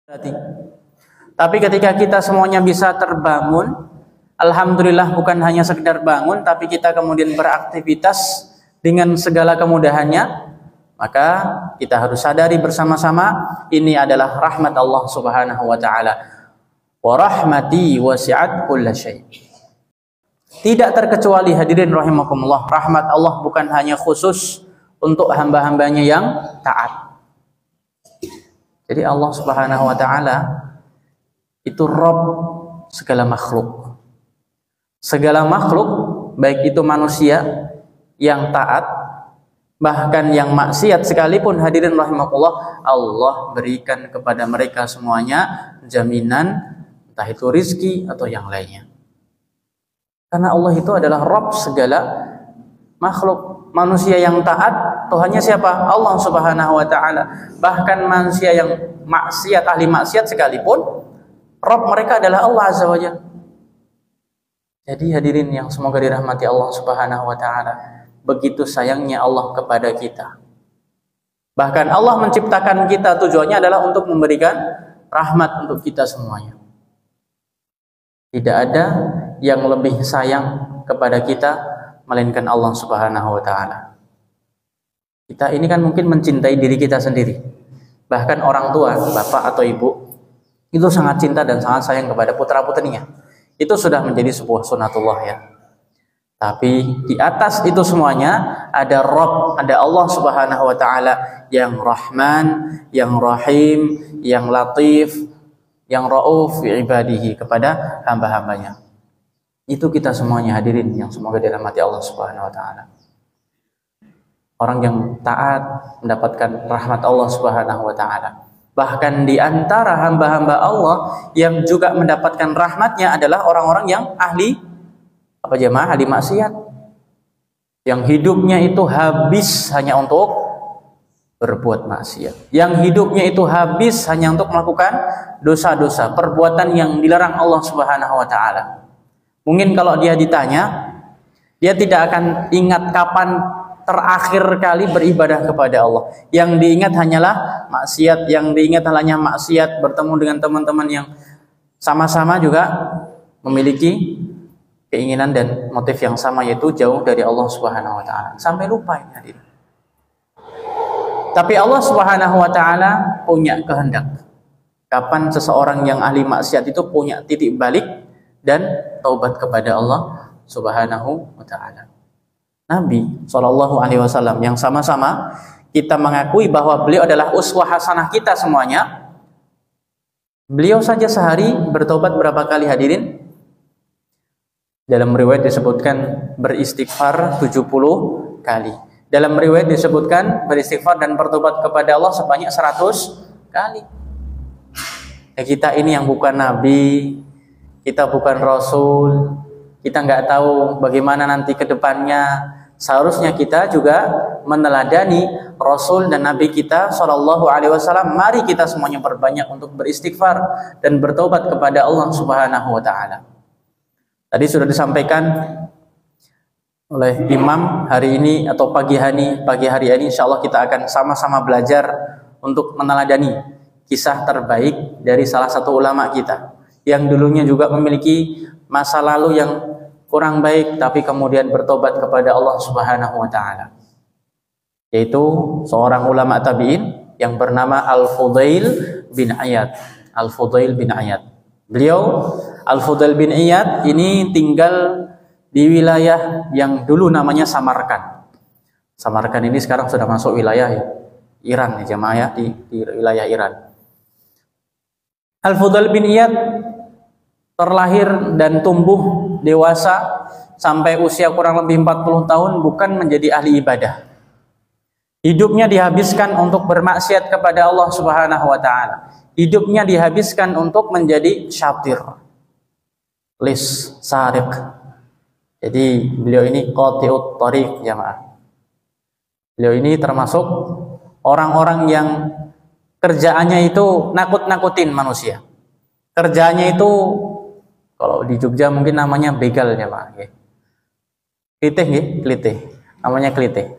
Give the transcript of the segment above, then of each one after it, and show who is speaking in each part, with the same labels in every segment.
Speaker 1: berarti. Tapi ketika kita semuanya bisa terbangun, alhamdulillah bukan hanya sekedar bangun, tapi kita kemudian beraktivitas dengan segala kemudahannya, maka kita harus sadari bersama-sama ini adalah rahmat Allah Subhanahu wa taala. Wa rahmati wasi'at kulla syai'. Tidak terkecuali hadirin rahimakumullah, rahmat Allah bukan hanya khusus untuk hamba-hambanya yang taat. Jadi Allah Subhanahu wa taala itu Rabb segala makhluk. Segala makhluk, baik itu manusia yang taat, bahkan yang maksiat sekalipun hadirin rahimakumullah, Allah berikan kepada mereka semuanya jaminan, entah itu rizki atau yang lainnya. Karena Allah itu adalah Rabb segala makhluk. Manusia yang taat Tuhannya siapa? Allah Subhanahu wa taala. Bahkan manusia yang maksiat, ahli maksiat sekalipun, Rabb mereka adalah Allah Azza wa Jalla. Jadi hadirin yang semoga dirahmati Allah Subhanahu wa taala, begitu sayangnya Allah kepada kita. Bahkan Allah menciptakan kita tujuannya adalah untuk memberikan rahmat untuk kita semuanya. Tidak ada yang lebih sayang kepada kita melainkan Allah Subhanahu wa taala. Kita ini kan mungkin mencintai diri kita sendiri. Bahkan orang tua, bapak atau ibu, itu sangat cinta dan sangat sayang kepada putra-putrinya. Itu sudah menjadi sebuah sunatullah ya. Tapi di atas itu semuanya ada Rabb, ada Allah Subhanahu wa taala yang Rahman, yang Rahim, yang Latif, yang Rauf bi ibadihi kepada hamba-hambanya. Itu kita semuanya hadirin yang semoga dirahmati Allah Subhanahu wa taala. Orang yang taat mendapatkan rahmat Allah Subhanahu wa taala. Bahkan di antara hamba-hamba Allah yang juga mendapatkan rahmatnya adalah orang-orang yang ahli apa jemaah? Ahli maksiat. Yang hidupnya itu habis hanya untuk berbuat maksiat. Yang hidupnya itu habis hanya untuk melakukan dosa-dosa, perbuatan yang dilarang Allah Subhanahu wa taala. Mungkin kalau dia ditanya, dia tidak akan ingat kapan terakhir kali beribadah kepada Allah. Yang diingat hanyalah maksiat, yang diingat hanya maksiat, bertemu dengan teman-teman yang sama-sama juga memiliki keinginan dan motif yang sama, yaitu jauh dari Allah Subhanahu wa taala. Sampai lupa ini hadirin. Tapi Allah Subhanahu wa taala punya kehendak. Kapan seseorang yang ahli maksiat itu punya titik balik dan taubat kepada Allah Subhanahu wa taala. Nabi Shallallahu alaihi wasallam yang sama-sama kita mengakui bahwa beliau adalah uswah hasanah kita semuanya. Beliau saja sehari bertobat berapa kali hadirin? Dalam riwayat disebutkan beristighfar 70 kali. Dalam riwayat disebutkan beristighfar dan bertobat kepada Allah sebanyak 100 kali. Kita ini yang bukan nabi, kita bukan rasul, kita nggak tahu bagaimana nanti ke depannya. Seharusnya kita juga meneladani rasul dan nabi kita Shallallahu alaihi wasallam. Mari kita semuanya perbanyak untuk beristighfar dan bertobat kepada Allah Subhanahu wa taala. Tadi sudah disampaikan oleh imam hari ini atau pagi hari ini insyaallah kita akan sama-sama belajar untuk meneladani kisah terbaik dari salah satu ulama kita yang dulunya juga memiliki masa lalu yang kurang baik, tapi kemudian bertobat kepada Allah Subhanahu wa taala. Yaitu seorang ulama tabi'in yang bernama Al-Fudail bin Iyad. Al-Fudail bin Iyad. Beliau Al-Fudail bin Iyad ini tinggal di wilayah yang dulu namanya Samarkand. Samarkand ini sekarang sudah masuk wilayah Iran ya jemaah ya, di wilayah Iran. Al-Fudail bin Iyad terlahir dan tumbuh dewasa sampai usia kurang lebih 40 tahun bukan menjadi ahli ibadah. Hidupnya dihabiskan untuk bermaksiat kepada Allah Subhanahu wa taala. Hidupnya dihabiskan untuk menjadi syatir, lis, sariq. Jadi beliau ini qati'ut thariq jamaah. Beliau ini termasuk orang-orang yang kerjaannya itu nakut-nakutin manusia. Kerjaannya itu kalau di Jogja mungkin namanya begal ya Pak. Klitih nggih, klitih. Namanya klitih.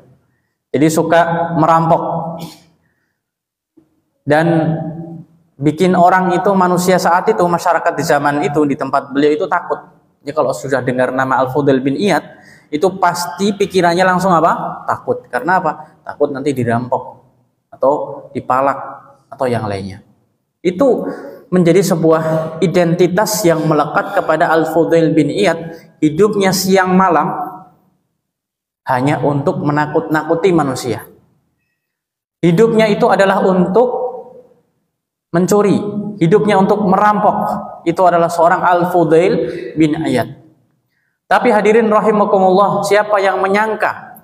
Speaker 1: Jadi suka merampok. Dan bikin orang itu, manusia saat itu, masyarakat di zaman itu, di tempat beliau itu takut. Ya kalau sudah dengar nama Al-Fudail bin Iyad, itu pasti pikirannya langsung apa? Takut. Karena apa? Takut nanti dirampok atau dipalak atau yang lainnya. Itu menjadi sebuah identitas yang melekat kepada Al-Fudail bin Iyad. Hidupnya siang malam hanya untuk menakut-nakuti manusia. Hidupnya itu adalah untuk mencuri, hidupnya untuk merampok. Itu adalah seorang Al-Fudail bin Iyad. Tapi hadirin rahimakumullah, siapa yang menyangka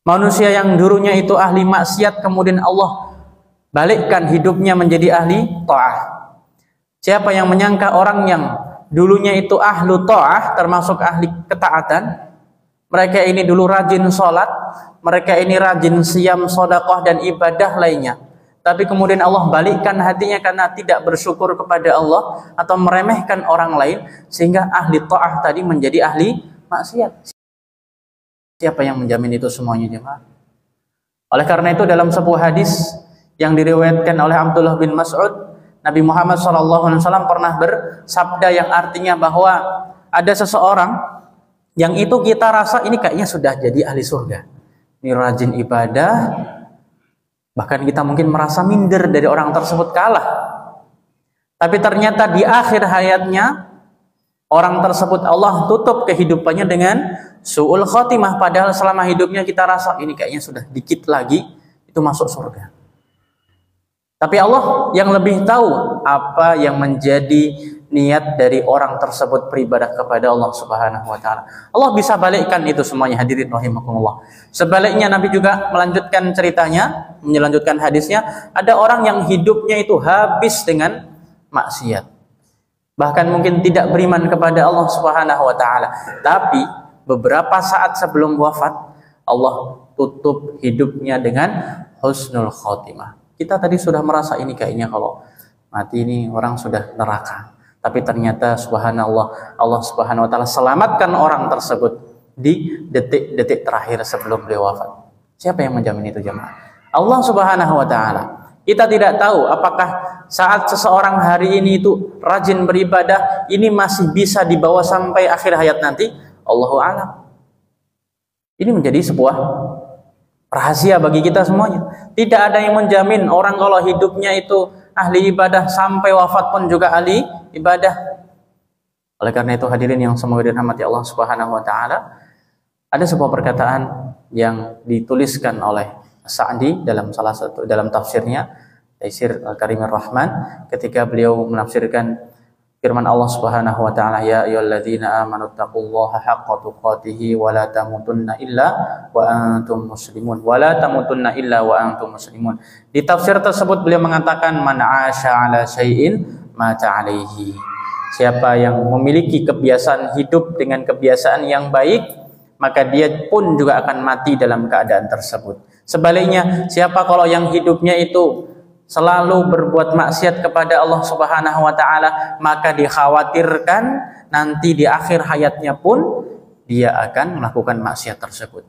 Speaker 1: manusia yang dulunya itu ahli maksiat kemudian Allah balikkan hidupnya menjadi ahli ta'ah? Siapa yang menyangka orang yang dulunya itu ahlu ta'ah, termasuk ahli ketaatan, mereka ini dulu rajin sholat, mereka ini rajin siyam, sedekah dan ibadah lainnya, tapi kemudian Allah balikkan hatinya karena tidak bersyukur kepada Allah atau meremehkan orang lain, sehingga ahli ta'ah tadi menjadi ahli maksiat. Siapa yang menjamin itu semuanya, jemaah? Oleh karena itu dalam sebuah hadis yang diriwayatkan oleh Abdullah bin Mas'ud, Nabi Muhammad SAW pernah bersabda yang artinya bahwa ada seseorang yang itu kita rasa ini kayaknya sudah jadi ahli surga, ini rajin ibadah, bahkan kita mungkin merasa minder dari orang tersebut, kalah. Tapi ternyata di akhir hayatnya orang tersebut Allah tutup kehidupannya dengan su'ul khotimah, padahal selama hidupnya kita rasa ini kayaknya sudah dikit lagi itu masuk surga. Tapi Allah yang lebih tahu apa yang menjadi niat dari orang tersebut beribadah kepada Allah Subhanahu wa taala. Allah bisa balikkan itu semuanya, hadirin rahimakumullah. Sebaliknya Nabi juga melanjutkan ceritanya, melanjutkan hadisnya, ada orang yang hidupnya itu habis dengan maksiat. Bahkan mungkin tidak beriman kepada Allah Subhanahu wa taala. Tapi beberapa saat sebelum wafat Allah tutup hidupnya dengan husnul khotimah. Kita tadi sudah merasa ini kayaknya kalau mati ini orang sudah neraka. Tapi ternyata subhanallah, Allah Subhanahu wa taala selamatkan orang tersebut di detik-detik terakhir sebelum beliau wafat. Siapa yang menjamin itu, jemaah? Allah Subhanahu wa taala. Kita tidak tahu apakah saat seseorang hari ini itu rajin beribadah, ini masih bisa dibawa sampai akhir hayat nanti. Allahu a'lam. Ini menjadi sebuah rahasia bagi kita semuanya. Tidak ada yang menjamin orang kalau hidupnya itu ahli ibadah sampai wafat pun juga ahli ibadah. Oleh karena itu hadirin yang semoga dirahmati Allah Subhanahu wa taala, ada sebuah perkataan yang dituliskan oleh Sa'di dalam salah satu dalam tafsirnya Taisir Al-Karimir Rahman, ketika beliau menafsirkan firman Allah Subhanahu wa taala, ya ayyuhalladzina amanu taqullaha haqqa tuqatih wa la tamutunna illa wa antum muslimun, wa la tamutunna illa wa antum muslimun. Di tafsir tersebut beliau mengatakan, man 'asha 'ala syai'in mata 'alaihi. Siapa yang memiliki kebiasaan hidup dengan kebiasaan yang baik, maka dia pun juga akan mati dalam keadaan tersebut. Sebaliknya, siapa kalau yang hidupnya itu selalu berbuat maksiat kepada Allah Subhanahu wa taala, maka dikhawatirkan nanti di akhir hayatnya pun dia akan melakukan maksiat tersebut.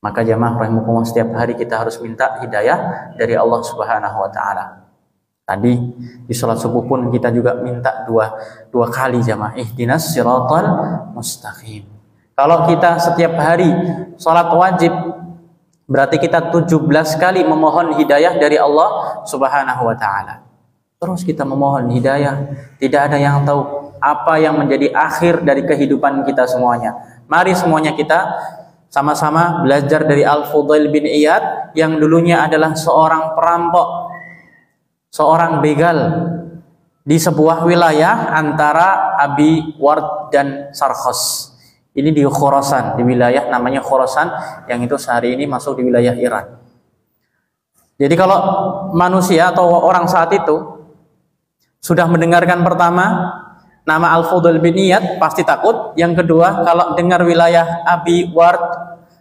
Speaker 1: Maka jamaah rahimakumullah, setiap hari kita harus minta hidayah dari Allah Subhanahu wa taala. Tadi di salat subuh pun kita juga minta dua kali jamaah, ihdinas siratal mustaqim. Kalau kita setiap hari salat wajib, berarti kita 17 kali memohon hidayah dari Allah Subhanahu wa taala. Terus kita memohon hidayah, tidak ada yang tahu apa yang menjadi akhir dari kehidupan kita semuanya. Mari semuanya kita sama-sama belajar dari Al-Fudail bin Iyad yang dulunya adalah seorang perampok, seorang begal di sebuah wilayah antara Abi Ward dan Sarkhos. Ini di Khurasan, di wilayah namanya Khurasan, yang itu sehari ini masuk di wilayah Iran. Jadi kalau manusia atau orang saat itu sudah mendengarkan pertama nama Al-Fudail bin Iyad pasti takut. Yang kedua, kalau dengar wilayah Abi Ward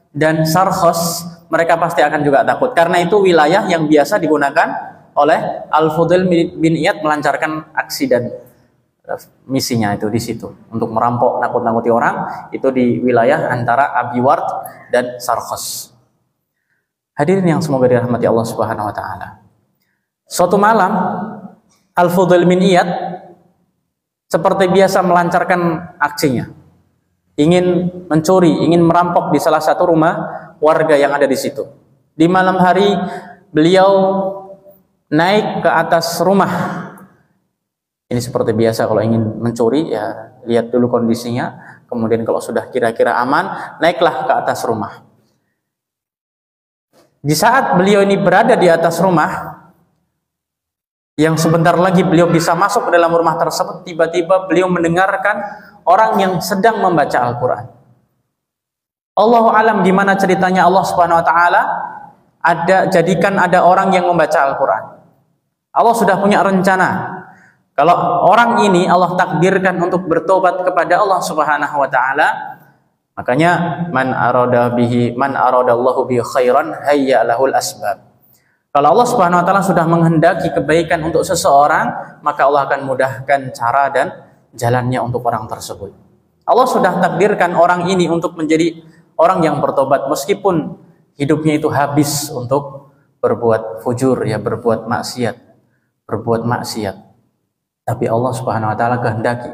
Speaker 1: dan Sarkhos, mereka pasti akan juga takut. Karena itu wilayah yang biasa digunakan oleh Al-Fudail bin Iyad melancarkan aksi dan misinya itu di situ untuk merampok, nakut-nakuti orang, itu di wilayah antara Abi Ward dan Sarkhos. Hadirin yang semoga dirahmati Allah Subhanahu wa taala. Suatu malam Al-Fudail bin Iyad seperti biasa melancarkan aksinya. Ingin mencuri, ingin merampok di salah satu rumah warga yang ada di situ. Di malam hari beliau naik ke atas rumah. Ini seperti biasa kalau ingin mencuri, ya lihat dulu kondisinya. Kemudian kalau sudah kira-kira aman, naiklah ke atas rumah. Di saat beliau ini berada di atas rumah, yang sebentar lagi beliau bisa masuk ke dalam rumah tersebut, tiba-tiba beliau mendengarkan orang yang sedang membaca Al-Quran. Allahu alam gimana ceritanya Allah Subhanahu Wa Taala jadikan ada orang yang membaca Al-Quran. Allah sudah punya rencana. Kalau orang ini Allah takdirkan untuk bertobat kepada Allah Subhanahu Wa Taala, makanya man aradallahu bihi khairan hayya lahul asbab. Kalau Allah Subhanahu Wa Taala sudah menghendaki kebaikan untuk seseorang, maka Allah akan mudahkan cara dan jalannya untuk orang tersebut. Allah sudah takdirkan orang ini untuk menjadi orang yang bertobat meskipun hidupnya itu habis untuk berbuat fujur, ya berbuat maksiat. Tapi Allah Subhanahu Wa Taala kehendaki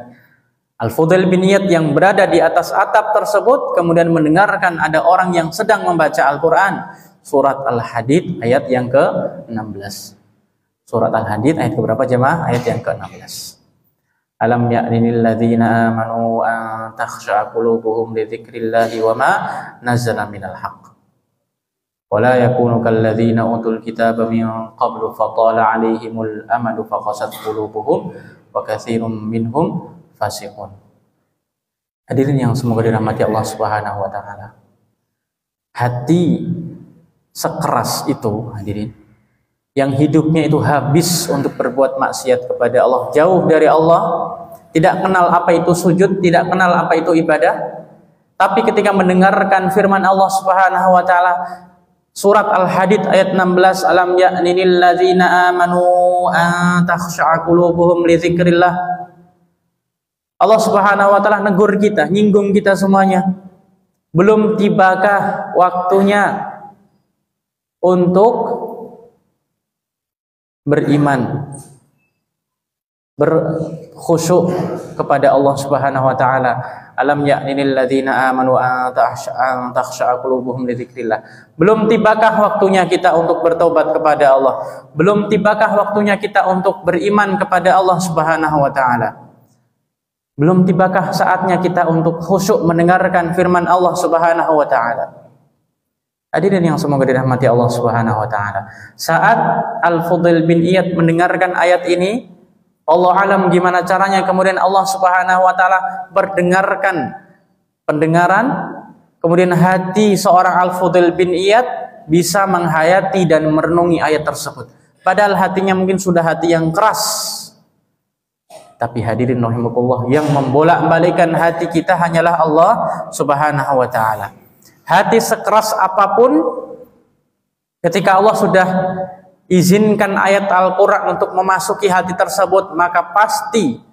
Speaker 1: Al-Fudail bin Iyad yang berada di atas atap tersebut kemudian mendengarkan ada orang yang sedang membaca Al-Quran. Surat Al-Hadid ayat yang ke-16. Surat Al-Hadid ayat keberapa jemaah? Ayat yang ke-16. Alam ya'ninil ladzina amanu an takhsha'a qulubuhum li dzikrillahi wa ma nazzala minal haqq. Wa la yakunu kal ladzina utul kitaba min qablu fatala 'alaihimul amadu faqasat qulubuhum wa katsirun minhum fasiqun. Hadirin yang semoga dirahmati Allah Subhanahu wa taala. Hati sekeras itu, hadirin, yang hidupnya itu habis untuk berbuat maksiat kepada Allah, jauh dari Allah, tidak kenal apa itu sujud, tidak kenal apa itu ibadah, tapi ketika mendengarkan firman Allah Subhanahu wa taala surat Al-Hadid ayat 16, alam ya'ninil ladzina amanu an takhsha'a qulubuhum li dzikrillah. Allah Subhanahu wa taala negur kita, nyinggung kita semuanya. Belum tibakah waktunya untuk beriman, berkhusyuk kepada Allah Subhanahu wa taala. Alam ya'ninil ladzina amanu an takhsha'a qulubuhum li dzikrillah. Belum tibakah waktunya kita untuk bertobat kepada Allah? Belum tibakah waktunya kita untuk beriman kepada Allah Subhanahu wa taala? Belum tibakah saatnya kita untuk khusyuk mendengarkan firman Allah Subhanahu wa taala? Hadirin yang semoga dirahmati Allah Subhanahu wa taala. Saat Al-Fudail bin Iyad mendengarkan ayat ini, Allah alam gimana caranya kemudian Allah Subhanahu wa taala berdengarkan pendengaran, kemudian hati seorang Al-Fudail bin Iyad bisa menghayati dan merenungi ayat tersebut. Padahal hatinya mungkin sudah hati yang keras. Tapi hadirin rahimakumullah, yang membolak-balikkan hati kita hanyalah Allah Subhanahu wa taala. Hati sekeras apapun, ketika Allah sudah izinkan ayat Al-Quran untuk memasuki hati tersebut, maka pasti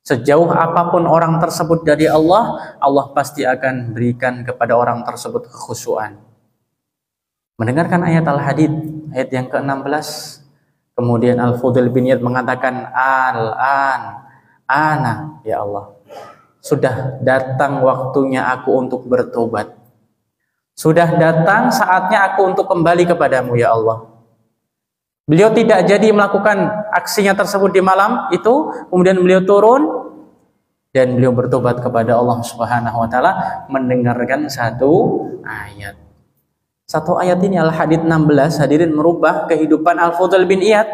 Speaker 1: sejauh apapun orang tersebut dari Allah, Allah pasti akan berikan kepada orang tersebut kekhusyuan. Mendengarkan ayat Al-Hadid ayat yang ke-16, kemudian Al-Fudail bin Iyad mengatakan, ana ya Allah, sudah datang waktunya aku untuk bertobat. Sudah datang saatnya aku untuk kembali kepadamu ya Allah. Beliau tidak jadi melakukan aksinya tersebut di malam itu, kemudian beliau turun dan beliau bertobat kepada Allah Subhanahu wa taala mendengarkan satu ayat. Satu ayat ini Al-Hadid 16, hadirin, merubah kehidupan Al-Fudail bin Iyad.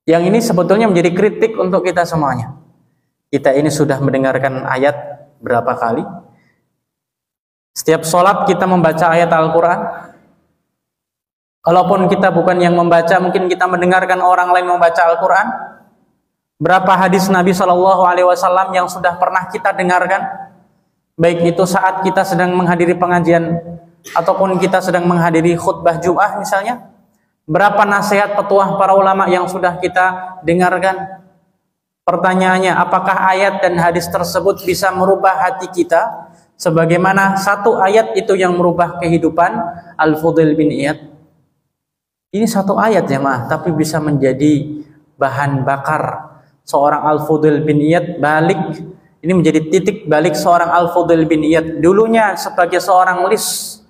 Speaker 1: Yang ini sebetulnya menjadi kritik untuk kita semuanya. Kita ini sudah mendengarkan ayat berapa kali? Setiap sholat kita membaca ayat Al-Quran. Kalaupun kita bukan yang membaca, mungkin kita mendengarkan orang lain membaca Al-Quran. Berapa hadis Nabi SAW yang sudah pernah kita dengarkan, baik itu saat kita sedang menghadiri pengajian ataupun kita sedang menghadiri khutbah Jum'ah misalnya. Berapa nasihat petuah para ulama yang sudah kita dengarkan. Pertanyaannya, apakah ayat dan hadis tersebut bisa merubah hati kita sebagaimana satu ayat itu yang merubah kehidupan Al-Fudail bin Iyad? Ini satu ayat ya, tapi bisa menjadi bahan bakar seorang Al-Fudail bin Iyad balik. Ini menjadi titik balik seorang Al-Fudail bin Iyad. Dulunya sebagai seorang lis,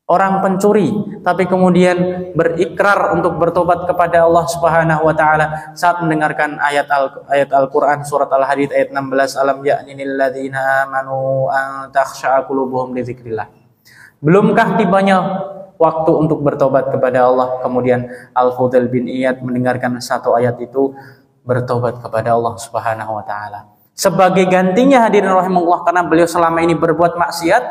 Speaker 1: orang pencuri, tapi kemudian berikrar untuk bertobat kepada Allah Subhanahu wa taala saat mendengarkan ayat Al-Qur'an surat Al-Hadid ayat 16, alam ya'nil ladzina amanu an takhsha'a qulubuhum li dzikrillah. Belumkah tibanya waktu untuk bertobat kepada Allah? Kemudian Al-Fudail bin Iyad mendengarkan satu ayat itu, bertobat kepada Allah Subhanahu wa taala. Sebagai gantinya hadirin rahimahullah, karena beliau selama ini berbuat maksiat,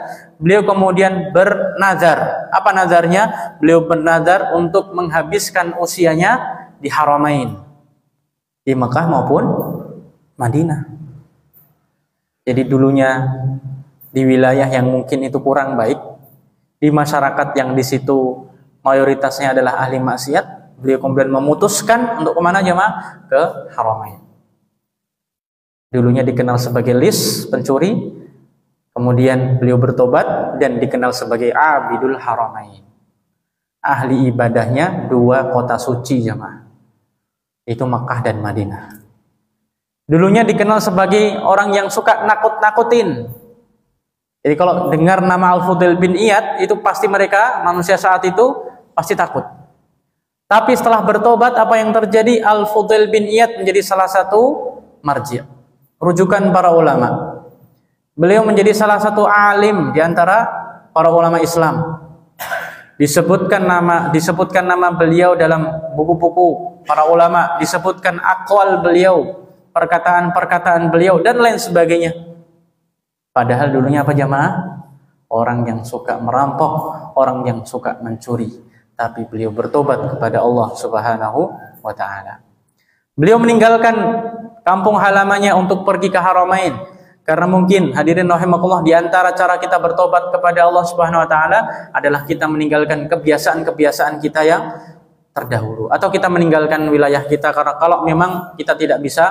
Speaker 1: beliau kemudian bernazar. Apa nazarnya? Beliau bernazar untuk menghabiskan usianya di Haramain, di Mekah maupun Madinah. Jadi dulunya di wilayah yang mungkin itu kurang baik, di masyarakat yang di situ mayoritasnya adalah ahli maksiat, beliau kemudian memutuskan untuk kemana jemaah? Ke Haramain. Dulunya dikenal sebagai lis, pencuri, kemudian beliau bertobat dan dikenal sebagai Abidul Haramain, ahli ibadahnya dua kota suci jemaah, itu Makkah dan Madinah. Dulunya dikenal sebagai orang yang suka nakut-nakutin. Jadi kalau dengar nama Al-Fudail bin Iyad, itu pasti mereka, manusia saat itu, pasti takut. Tapi setelah bertobat, apa yang terjadi? Al-Fudail bin Iyad menjadi salah satu marji', rujukan para ulama. Beliau menjadi salah satu alim di antara para ulama Islam. Disebutkan nama beliau dalam buku-buku para ulama, disebutkan aqwal beliau, perkataan-perkataan beliau dan lain sebagainya. Padahal dulunya apa jamaah? Orang yang suka merampok, orang yang suka mencuri. Tapi beliau bertobat kepada Allah Subhanahu wa taala. Beliau meninggalkan kampung halamannya untuk pergi ke Haramain. Karena mungkin hadirin rahimakumullah, di antara cara kita bertobat kepada Allah Subhanahu wa taala adalah kita meninggalkan kebiasaan-kebiasaan kita yang terdahulu, atau kita meninggalkan wilayah kita karena kalau memang kita tidak bisa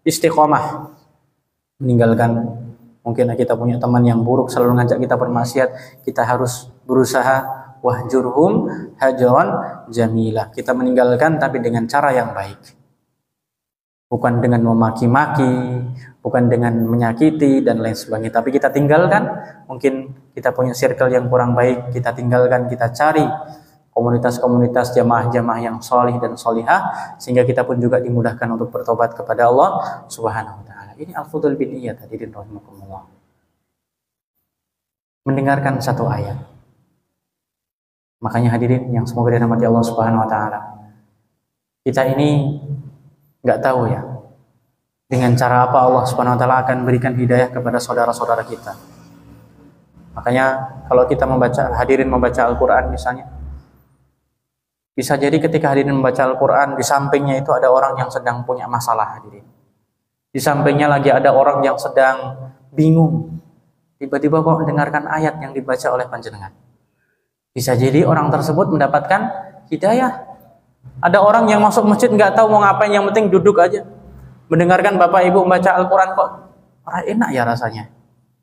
Speaker 1: istiqomah. Meninggalkan, mungkin kita punya teman yang buruk selalu ngajak kita bermaksiat, kita harus berusaha wahjurhum hajawan jamilah. Kita meninggalkan tapi dengan cara yang baik. Bukan dengan memaki-maki, bukan dengan menyakiti dan lain sebagainya. Tapi kita tinggalkan, mungkin kita punya circle yang kurang baik, kita tinggalkan, kita cari komunitas-komunitas jamaah-jamaah yang solih dan solihah, sehingga kita pun juga dimudahkan untuk bertobat kepada Allah Subhanahu wa taala. Ini Al-Fudail bin Iyad hadirin rahimakumullah. Mendengarkan satu ayat. Makanya hadirin yang semoga dirahmati Allah Subhanahu wa taala, kita ini nggak tahu ya dengan cara apa Allah Subhanahu wa taala akan berikan hidayah kepada saudara-saudara kita. Makanya kalau kita hadirin membaca Al-Qur'an misalnya, bisa jadi ketika hadirin membaca Al-Qur'an, di sampingnya itu ada orang yang sedang punya masalah hadirin. Di sampingnya lagi ada orang yang sedang bingung. Tiba-tiba kok mendengarkan ayat yang dibaca oleh panjenengan. Bisa jadi orang tersebut mendapatkan hidayah. Ada orang yang masuk masjid nggak tahu mau ngapain, yang penting duduk aja. Mendengarkan bapak ibu membaca Al-Quran, kok enak ya rasanya.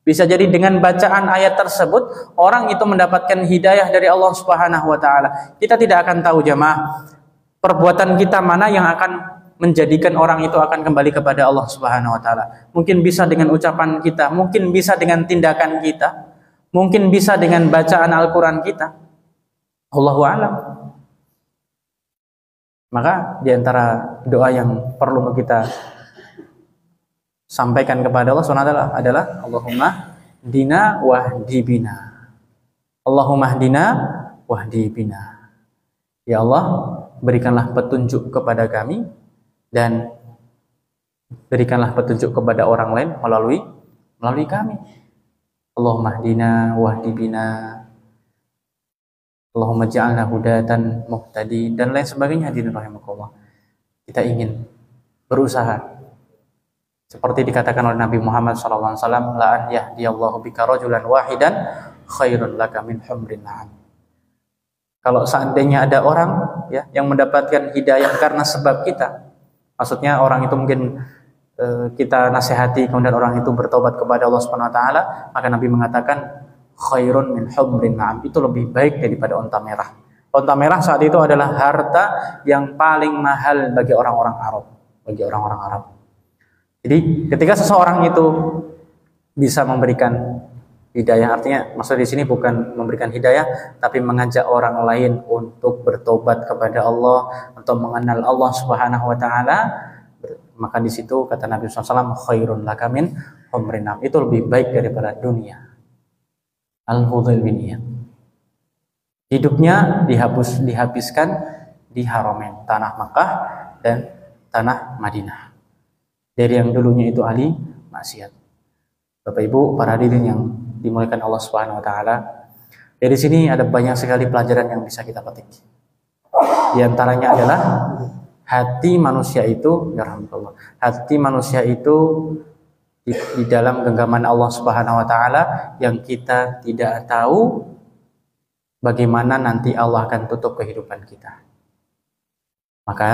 Speaker 1: Bisa jadi dengan bacaan ayat tersebut, orang itu mendapatkan hidayah dari Allah Subhanahu wa taala. Kita tidak akan tahu jamaah, perbuatan kita mana yang akan menjadikan orang itu akan kembali kepada Allah Subhanahu wa taala. Mungkin bisa dengan ucapan kita, mungkin bisa dengan tindakan kita, mungkin bisa dengan bacaan Al-Quran kita. Allahu a'lam. Maka di antara doa yang perlu kita sampaikan kepada Allah SWT adalah Allahumma hdina wahdi bina. Allahumma hdina wahdi bina. Ya Allah, berikanlah petunjuk kepada kami dan berikanlah petunjuk kepada orang lain melalui kami. Allahumma hdina wahdi bina, Allahumma ja'alna hudatan muhtadi dan lain sebagainya. Hadirin rahimakumullah, kita ingin berusaha seperti dikatakan oleh Nabi Muhammad SAW, la an yahdiyallahu bika rajulan wahidan khairun laka min humrin na'am. Kalau seandainya ada orang ya yang mendapatkan hidayah karena sebab kita, maksudnya orang itu mungkin kita nasihati kemudian orang itu bertobat kepada Allah Subhanahu wa taala, maka Nabi mengatakan khairun min humrin na'am, itu lebih baik daripada unta merah. Onta merah saat itu adalah harta yang paling mahal bagi orang-orang Arab, bagi orang-orang Arab. Jadi ketika seseorang itu bisa memberikan hidayah, artinya maksud di sini bukan memberikan hidayah, tapi mengajak orang lain untuk bertobat kepada Allah, untuk mengenal Allah Subhanahu wa taala, maka di situ kata Nabi SAW, khairun laka min humrin na'am, itu lebih baik daripada dunia. Al-Fudhail bin Iyad. Hidupnya dihabiskan di Haramain, tanah Makkah dan tanah Madinah. Dari yang dulunya itu ahli maksiat. Bapak Ibu, para hadirin yang dimuliakan Allah Subhanahu wa taala, dari sini ada banyak sekali pelajaran yang bisa kita petik. Di antaranya adalah hati manusia itu, ya rahmatullah, hati manusia itu di dalam genggaman Allah Subhanahu wa taala yang kita tidak tahu bagaimana nanti Allah akan tutup kehidupan kita. Maka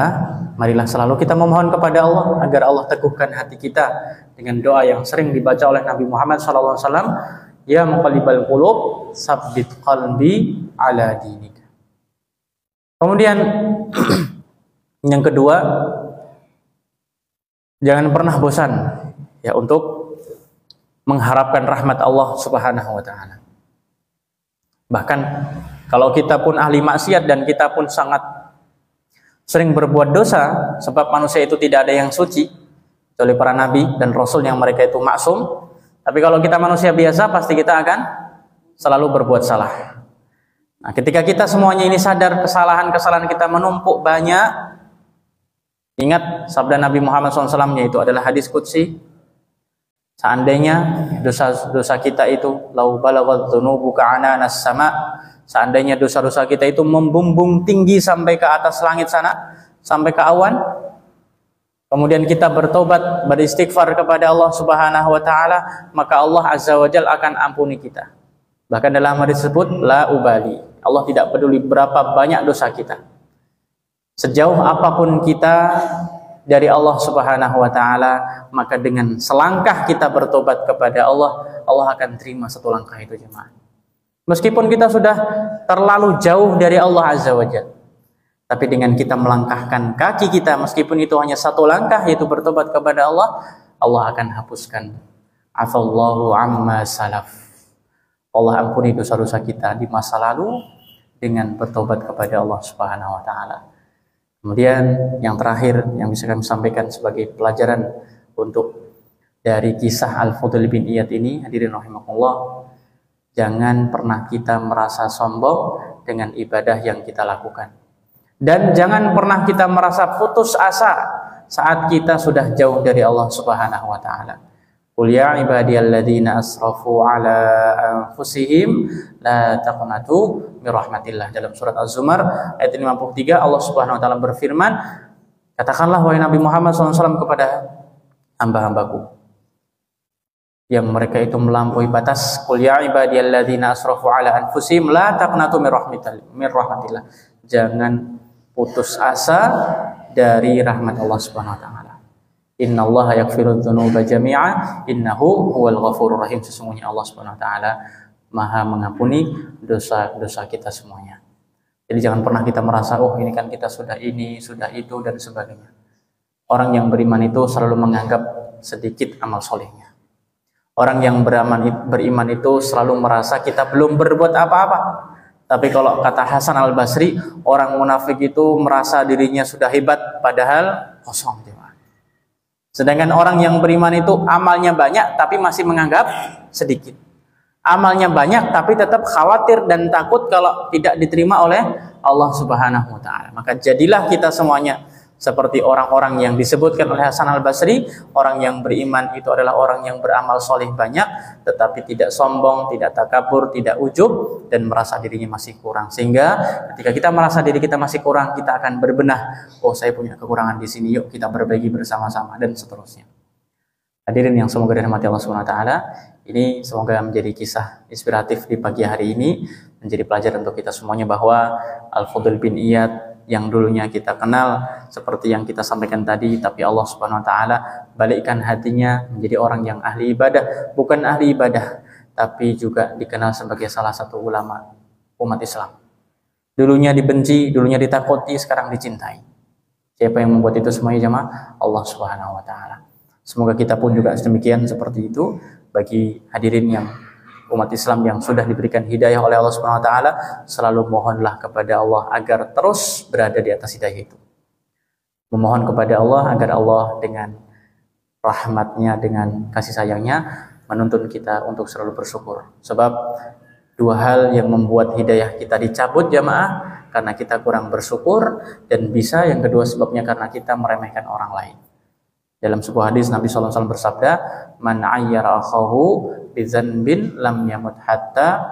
Speaker 1: marilah selalu kita memohon kepada Allah agar Allah teguhkan hati kita dengan doa yang sering dibaca oleh Nabi Muhammad SAW, ya muqallibal qulub tsabbit qalbi ala dinika. Kemudian yang kedua, jangan pernah bosan ya untuk mengharapkan rahmat Allah Subhanahu wa taala. Bahkan kalau kita pun ahli maksiat dan kita pun sangat sering berbuat dosa, sebab manusia itu tidak ada yang suci kecuali para nabi dan rasul yang mereka itu maksum. Tapi kalau kita manusia biasa, pasti kita akan selalu berbuat salah. Nah, ketika kita semuanya ini sadar kesalahan-kesalahan kita menumpuk banyak, ingat sabda Nabi Muhammad SAW, yaitu adalah hadis qudsi. Seandainya dosa-dosa kita itu lau balaghat dzunubu ka'ananas sama, seandainya dosa-dosa kita itu membumbung tinggi sampai ke atas langit sana, sampai ke awan, kemudian kita bertobat, beristighfar kepada Allah Subhanahu wa taala, maka Allah Azza wa Jalla akan ampuni kita. Bahkan dalam hadis tersebut, la ubali, Allah tidak peduli berapa banyak dosa kita. Sejauh apapun kita dari Allah Subhanahu wa taala, maka dengan selangkah kita bertobat kepada Allah, Allah akan terima satu langkah itu, jemaah. Meskipun kita sudah terlalu jauh dari Allah Azza wa Jalla, tapi dengan kita melangkahkan kaki kita, meskipun itu hanya satu langkah, yaitu bertobat kepada Allah, Allah akan hapuskan. Afallahu amma salaf. Allah ampuni dosa-dosa kita di masa lalu dengan bertobat kepada Allah Subhanahu wa taala. Kemudian yang terakhir yang bisa kami sampaikan sebagai pelajaran untuk dari kisah Al-Fudhail bin Iyad ini, hadirin rahimakumullah, jangan pernah kita merasa sombong dengan ibadah yang kita lakukan. Dan jangan pernah kita merasa putus asa saat kita sudah jauh dari Allah Subhanahu wa taala. Qul ya ibadiyalladzina asrafu ala anfusihim la taqnatu mir rahmatillah. Dalam surat Az-Zumar ayat 53 Allah Subhanahu wa taala berfirman, katakanlah wahai Nabi Muhammad SAW kepada hamba-hambaku yang mereka itu melampaui batas, qul ya ibadiyalladzina asrafu ala anfusihim la taqnatu mir rahmatillah. Jangan putus asa dari rahmat Allah Subhanahu wa taala. Innallaha yaghfiru dzunuba jami'a innahu huwal ghafurur rahim. Sesungguhnya Allah Subhanahu wa taala Maha mengampuni dosa-dosa kita semuanya. Jadi jangan pernah kita merasa oh ini kan kita sudah ini, sudah itu dan sebagainya. Orang yang beriman itu selalu menganggap sedikit amal solehnya. Orang yang beriman itu selalu merasa kita belum berbuat apa-apa. Tapi kalau kata Hasan Al-Basri, orang munafik itu merasa dirinya sudah hebat padahal kosong. Sedangkan orang yang beriman itu amalnya banyak tapi masih menganggap sedikit. Amalnya banyak tapi tetap khawatir dan takut kalau tidak diterima oleh Allah Subhanahu wa taala. Maka jadilah kita semuanya seperti orang-orang yang disebutkan oleh Hasan Al-Basri, orang yang beriman itu adalah orang yang beramal soleh banyak, tetapi tidak sombong, tidak takabur, tidak ujub, dan merasa dirinya masih kurang. Sehingga ketika kita merasa diri kita masih kurang, kita akan berbenah, oh saya punya kekurangan di sini, yuk kita berbagi bersama-sama, dan seterusnya. Hadirin yang semoga dirahmati Allah Subhanahu wa taala, ini semoga menjadi kisah inspiratif di pagi hari ini, menjadi pelajaran untuk kita semuanya bahwa Al-Fudhail bin Iyad yang dulunya kita kenal seperti yang kita sampaikan tadi, tapi Allah Subhanahu wa taala balikkan hatinya menjadi orang yang ahli ibadah, bukan ahli ibadah tapi juga dikenal sebagai salah satu ulama umat Islam. Dulunya dibenci, dulunya ditakuti, sekarang dicintai. Siapa yang membuat itu semuanya jemaah? Allah Subhanahu wa taala. Semoga kita pun juga demikian seperti itu. Bagi hadirin yang umat Islam yang sudah diberikan hidayah oleh Allah Subhanahu wa taala, selalu mohonlah kepada Allah agar terus berada di atas hidayah itu. Memohon kepada Allah agar Allah dengan rahmatnya, dengan kasih sayangnya menuntun kita untuk selalu bersyukur. Sebab dua hal yang membuat hidayah kita dicabut jamaah, karena kita kurang bersyukur, dan bisa yang kedua sebabnya karena kita meremehkan orang lain. Dalam sebuah hadis Nabi SAW bersabda, man ayyara akhahu bizanbin lam yamut hatta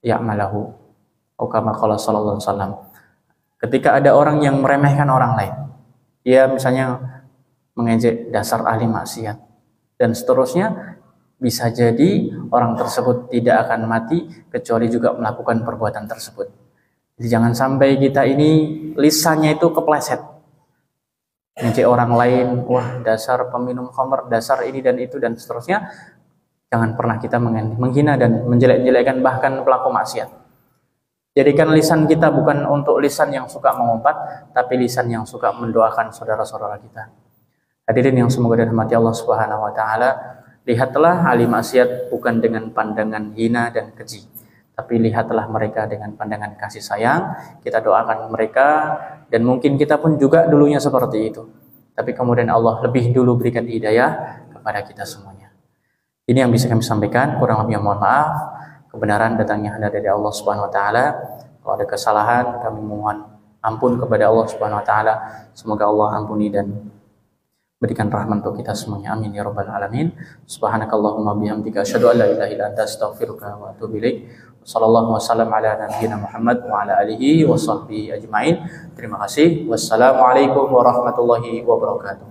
Speaker 1: ya'malahu. Atau kama qala sallallahu alaihi wasallam. Ketika ada orang yang meremehkan orang lain, dia misalnya mengejek dasar ahli maksiat dan seterusnya, bisa jadi orang tersebut tidak akan mati kecuali juga melakukan perbuatan tersebut. Jadi jangan sampai kita ini lisannya itu kepleset, mengejek orang lain, wah dasar peminum khamr, dasar ini dan itu dan seterusnya. Jangan pernah kita menghina dan menjelek-jelekkan bahkan pelaku maksiat. Jadikan lisan kita bukan untuk lisan yang suka mengumpat, tapi lisan yang suka mendoakan saudara-saudara kita. Hadirin yang semoga dirahmati Allah Subhanahu wa taala, lihatlah ahli maksiat bukan dengan pandangan hina dan keji, tapi lihatlah mereka dengan pandangan kasih sayang. Kita doakan mereka, dan mungkin kita pun juga dulunya seperti itu. Tapi kemudian Allah lebih dulu berikan hidayah kepada kita semuanya. Ini yang bisa kami sampaikan, kurang lebihnya mohon maaf. Kebenaran datangnya hanya dari Allah Subhanahu wa taala. Kalau ada kesalahan, kami mohon ampun kepada Allah Subhanahu wa taala. Semoga Allah ampuni dan berikan rahmat untuk kita semuanya. Amin ya rabbal alamin. Subhanakallahumma bihamdika asyhadu an la ilaha illa anta astaghfiruka wa atubu ilaik. Wassallallahu wasallam ala nabiyyina Muhammad wa ala alihi wa sahbihi ajmain. Terima kasih. Wassalamualaikum warahmatullahi wabarakatuh.